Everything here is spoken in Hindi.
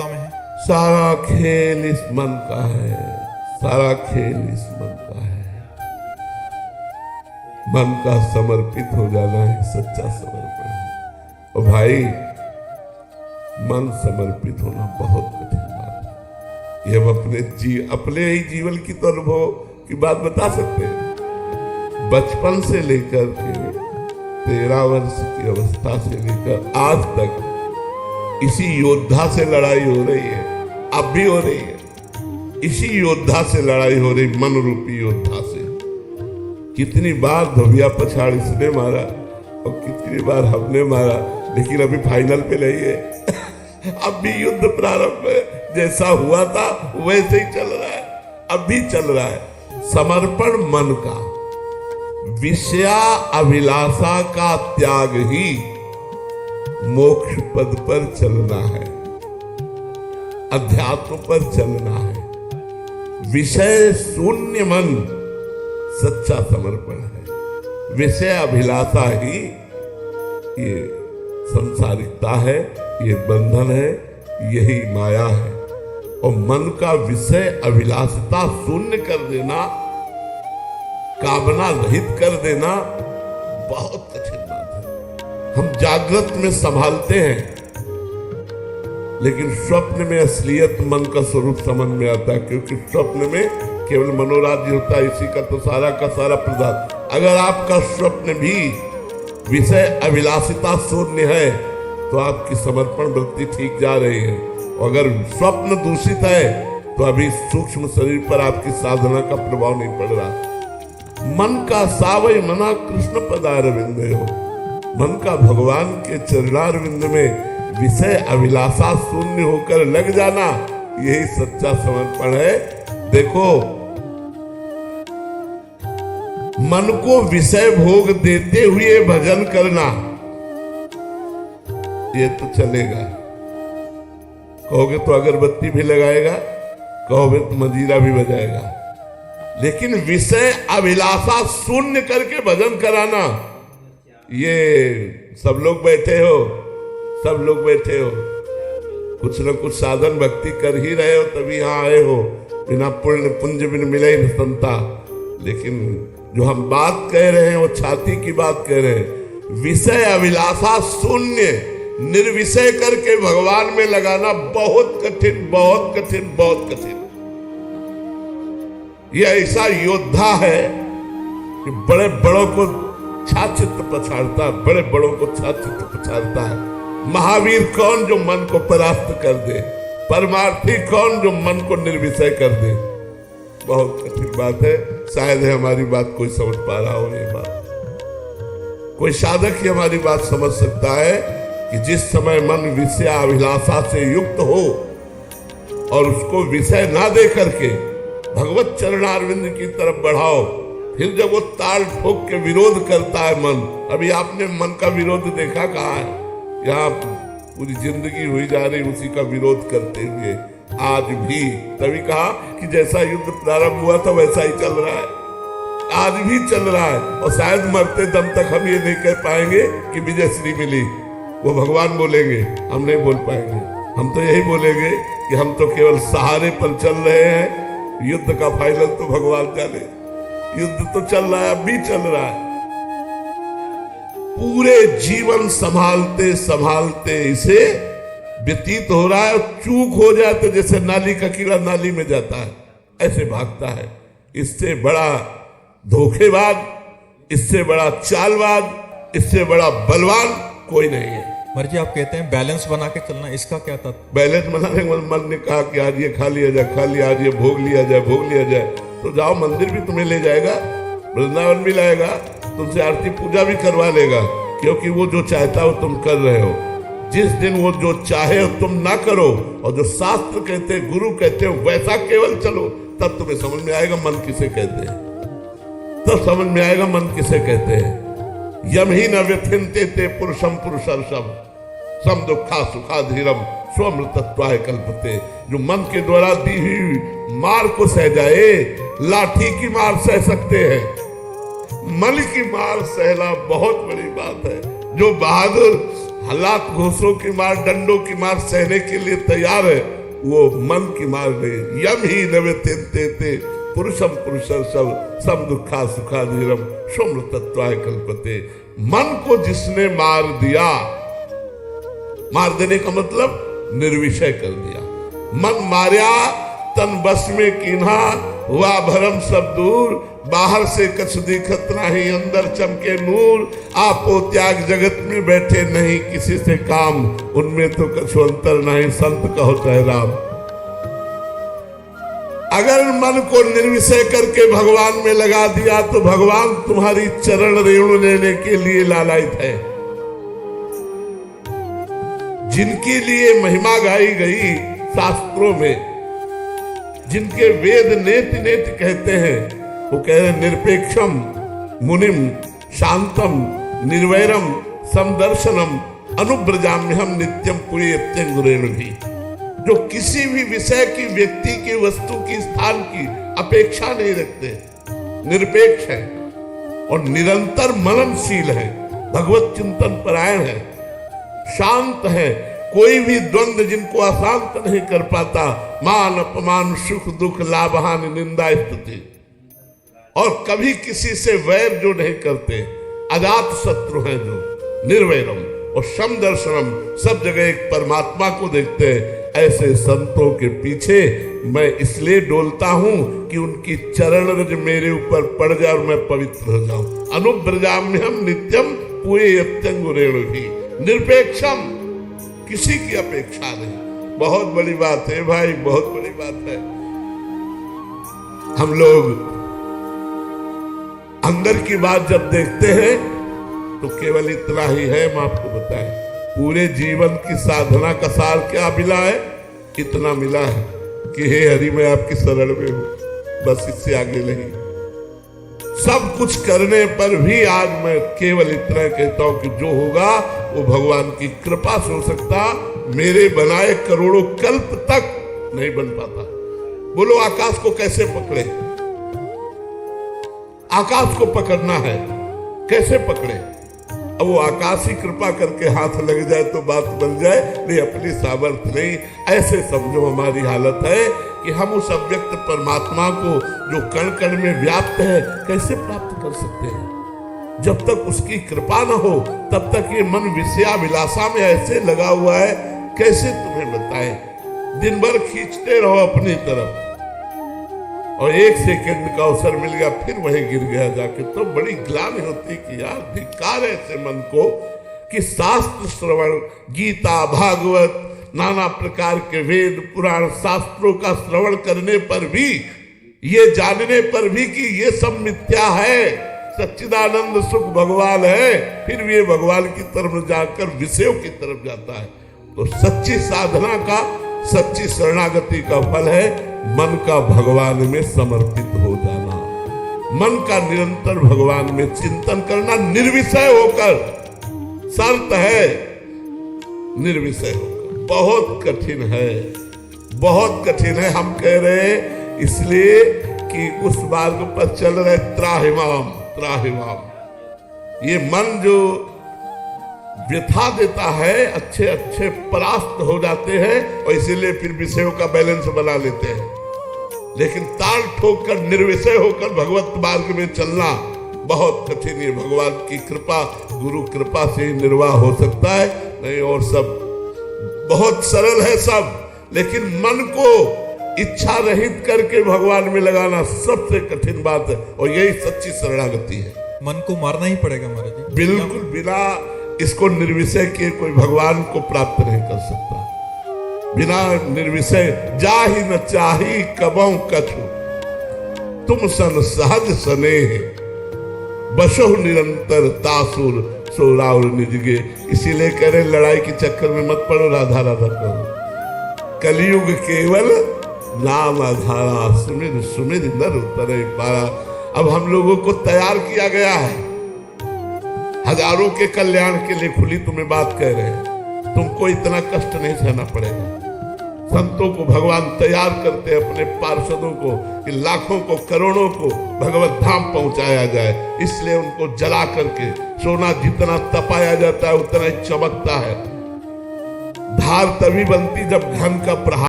अवस्था में है? सारा खेल इस मन का है, सारा खेल इस मन का है। मन का समर्पित हो जाना ही सच्चा समर्पण है। और भाई, मन समर्पित होना बहुत कठिन बात है। ये हम अपने ही जीवन की तो अनुभव की बात बता सकते हैं। बचपन से लेकर के 13 वर्ष की अवस्था से लेकर आज तक इसी योद्धा से लड़ाई हो रही है, अब भी हो रही है। इसी योद्धा से लड़ाई हो रही, मन रूपी योद्धा से। कितनी बार धोबिया पछाड़ इसने मारा और कितनी बार हमने मारा, लेकिन अभी फाइनल पे नहीं है। अब भी युद्ध प्रारंभ है, जैसा हुआ था वैसे ही चल रहा है, अब भी चल रहा है। समर्पण मन का, विषया अभिलाषा का त्याग ही मोक्ष पद पर चलना है, अध्यात्म पर चलना है। विषय शून्य मन सच्चा समर्पण है। विषय अभिलाषा ही ये संसारिकता है, ये बंधन है, यही माया है। और मन का विषय अभिलाषता शून्य कर देना, कामना रहित कर देना बहुत कठिन बात है। हम जागृत में संभालते हैं, लेकिन स्वप्न में असलियत मन का स्वरूप समझ में आता है, क्योंकि स्वप्न में केवल मनोराज्य होता है, इसी का तो सारा का सारा पदार्थ। अगर आपका स्वप्न भी विषय अभिलाषिता शून्य है तो आपकी समर्पण वृत्ति ठीक जा रही है। और अगर स्वप्न दूषित है तो अभी सूक्ष्म शरीर पर आपकी साधना का प्रभाव नहीं पड़ रहा। मन का सावय मना कृष्ण पदारविंद हो, मन का भगवान के चरणारविंद में विषय अभिलाषा शून्य होकर लग जाना, यही सच्चा समर्पण है। देखो, मन को विषय भोग देते हुए भजन करना, ये तो चलेगा। कहोगे तो अगरबत्ती भी लगाएगा, कहोगे तो मजीरा भी बजाएगा, लेकिन विषय अभिलाषा शून्य करके भजन कराना, ये सब लोग बैठे हो, सब लोग बैठे हो, कुछ न कुछ साधन भक्ति कर ही रहे हो, तभी यहां आए हो। बिना पुण्य पुंज बिन मिले न संता। लेकिन जो हम बात कह रहे हैं वो छाती की बात कह रहे हैं। विषय अभिलाषा शून्य निर्विषय करके भगवान में लगाना बहुत कठिन, बहुत कठिन, बहुत कठिन। यह ऐसा योद्धा है कि बड़े बड़ों को छाचित्र पछाड़ता है, बड़े बड़ों को छाचित्र पछाड़ता है। महावीर कौन जो मन को परास्त कर दे, परमार्थी कौन जो मन को निर्विषय कर दे। बहुत कठिन बात है। शायद है हमारी बात कोई समझ पा रहा हो। ये बात कोई साधक ही हमारी बात समझ सकता है कि जिस समय मन विषय अभिलाषा से युक्त हो और उसको विषय ना दे करके भगवत चरणारविंद की तरफ बढ़ाओ, फिर जब वो ताल ठोक के विरोध करता है मन। अभी आपने मन का विरोध देखा कहाँ है? यहाँ पूरी जिंदगी हुई जा रही उसी का विरोध करते हुए आज भी। तभी कहा कि जैसा युद्ध प्रारंभ हुआ था वैसा ही चल रहा है, आज भी चल रहा है। और शायद मरते दम तक हम ये नहीं कह पाएंगे कि विजय श्री मिली। वो भगवान बोलेंगे, हम नहीं बोल पाएंगे। हम तो यही बोलेंगे कि हम तो केवल सहारे पर चल रहे हैं, युद्ध का फाइनल तो भगवान जाने। युद्ध तो चल रहा है, अब भी चल रहा है। पूरे जीवन संभालते संभालते इसे व्यतीत हो रहा है, और चूक हो जाए तो जैसे नाली का कीड़ा नाली में जाता है, ऐसे भागता है। इससे बड़ा धोखेबाज, इससे बड़ा चालबाज, इससे बड़ा बलवान कोई नहीं है। मर जी, आप कहते हैं बैलेंस बना के चलना, इसका क्या था? बैलेंस बनाने के मन ने कहा कि आज ये खा लिया जाए, खा लिया, आज ये भोग लिया जाए, भोग लिया जाए, तो जाओ मंदिर भी तुम्हें ले जाएगा, वृंदावन भी लाएगा, तुमसे आरती पूजा भी करवा लेगा, क्योंकि वो जो चाहता है वो तुम कर रहे हो। जिस दिन वो जो चाहे हो तुम ना करो, और जो शास्त्र कहते हैं, गुरु कहते हैं, वैसा केवल चलो, तब तुम्हें समझ में आएगा मन किसे कहते हैं। तब समझ में आएगा मन किसे कहते हैं। यम ही न व्यथिन्ते ते पुरुषम पुरुषर्षम सम दुखा सुखा धीरम स्वमृतत्वाय कल्पते। जो मन के द्वारा दी हुई मार को सह जाए, लाठी की मार सह सकते हैं, मन की मार सहना बहुत बड़ी बात है। जो बहादुर हालात घूसों की मार, डंडों की मार सहने के लिए तैयार है, वो मन की मार नहीं। यम ही नवे ते पुरुषम पुरुषर सब दुखा सुखा धीरम शुम्र तत्वाय कल्पते। मन को जिसने मार दिया, मार देने का मतलब निर्विषय कर दिया। मन मार्या तन बस में कीन्हा, हुआ भरम सब दूर, बाहर से कछ दिखत नहीं अंदर चमके नूर। आपो त्याग जगत में बैठे नहीं किसी से काम, उनमें तो कछु अंतर नहीं संत कहो चाहे राम। अगर मन को निर्विषय करके भगवान में लगा दिया तो भगवान तुम्हारी चरण रेणु लेने के लिए लालायित है। जिनके लिए महिमा गाई गई शास्त्रों में, जिनके वेद नेति नेति कहते हैं, वो कह रहे निरपेक्षम मुनिम शांतम निर्वैरम समदर्शनम अनुब्रजाम्यहम नित्यम पुण्यत्यंगुरेण भी। जो किसी भी विषय की, व्यक्ति की, वस्तु की, स्थान की अपेक्षा नहीं रखते, निरपेक्ष है और निरंतर मननशील है, भगवत चिंतन परायण है, शांत है, कोई भी द्वंद्व जिनको अशांत नहीं कर पाता, मान अपमान सुख दुख लाभ हानि निंदा स्तुति, और कभी किसी से वैर जो नहीं करते, अजात शत्रु हैं जो, निर्वैरम और समदर्शनम, सब जगह एक परमात्मा को देखते हैं। ऐसे संतों के पीछे मैं इसलिए डोलता हूं कि उनकी चरण रज मेरे ऊपर पड़ जाए और मैं पवित्र हो जाऊं। अनुब्रजाम्यहम नित्यम पुण्यत्यंगुरेण भी, निरपेक्षम, किसी की अपेक्षा नहीं। बहुत बड़ी बात है भाई, बहुत बड़ी बात है। हम लोग अंदर की बात जब देखते हैं तो केवल इतना ही है, मैं आपको बताएं, पूरे जीवन की साधना का सार क्या मिला है? इतना मिला है कि हे हरि मैं आपकी शरण में हूं, बस इससे आगे नहीं। सब कुछ करने पर भी आज मैं केवल इतना कहता हूं कि जो होगा वो भगवान की कृपा से हो सकता, मेरे बनाए करोड़ों कल्प तक नहीं बन पाता। बोलो आकाश को कैसे पकड़े? आकाश को पकड़ना है, कैसे पकड़े? अब वो आकाश ही कृपा करके हाथ लग जाए तो बात बन जाए, नहीं अपनी सामर्थ्य नहीं। ऐसे समझो हमारी हालत है कि हम उस अव्यक्त परमात्मा को जो कण कण में व्याप्त है कैसे प्राप्त कर सकते हैं? जब तक उसकी कृपा न हो तब तक ये मन विषयाभिलाषा में ऐसे लगा हुआ है, कैसे तुम्हें बताएं? दिन भर खींचते रहो अपनी तरफ और एक सेकंड का अवसर मिल गया फिर वहीं गिर गया जाके, तो बड़ी ग्लानि होती कि यार धिक्कार है ऐसे मन को कि शास्त्र श्रवण, गीता भागवत नाना प्रकार के वेद पुराण शास्त्रों का श्रवण करने पर भी, ये जानने पर भी कि ये सब मिथ्या है, सच्चिदानंद सुख भगवान है, फिर भी ये भगवान की तरफ जाकर विषयों की तरफ जाता है। तो सच्ची साधना का, सच्ची शरणागति का फल है मन का भगवान में समर्पित हो जाना, मन का निरंतर भगवान में चिंतन करना, निर्विषय होकर। शर्त है निर्विषय होकर। बहुत कठिन है, बहुत कठिन है। हम कह रहे हैं इसलिए कि उस मार्ग पर चल रहे त्राहिमाम त्राहिमाम। ये मन जो व्यथा देता है, अच्छे अच्छे परास्त हो जाते हैं और इसीलिए फिर विषयों का बैलेंस बना लेते हैं। लेकिन ताल ठोक कर निर्विषय होकर भगवत मार्ग में चलना बहुत कठिन है। भगवान की कृपा, गुरु कृपा से ही निर्वाह हो सकता है, नहीं और सब बहुत सरल है सब। लेकिन मन को इच्छा रहित करके भगवान में लगाना सबसे कठिन बात है और यही सच्ची शरणागति है। मन को मारना ही पड़ेगा महाराज जी। बिल्कुल, बिना इसको निर्विषय किए कोई भगवान को प्राप्त नहीं कर सकता। बिना निर्विषय जा ही न चाही कबौ कछु, तुम सन सहज स्नेह बसो निरंतर तासुर सो राउर निजगे। इसीलिए कह रहे लड़ाई के चक्कर में मत पड़ो, राधा राधा करो। कलयुग केवल नाम आधारा, सुमिर सुमिर नर उतरे पारा। अब हम लोगों को तैयार किया गया है, हजारों के कल्याण के लिए खुली तुम्हें बात कह रहे हैं। तुमको इतना कष्ट नहीं सहना पड़ेगा। संतों को भगवान तैयार करते हैं, अपने पार्षदों को, कि लाखों को करोड़ों को भगवत धाम पहुंचाया जाए। इसलिए उनको जला करके सोना जितना तपाया जाता है उतना ही चमकता है। धार तभी बनती जब घन का प्रहार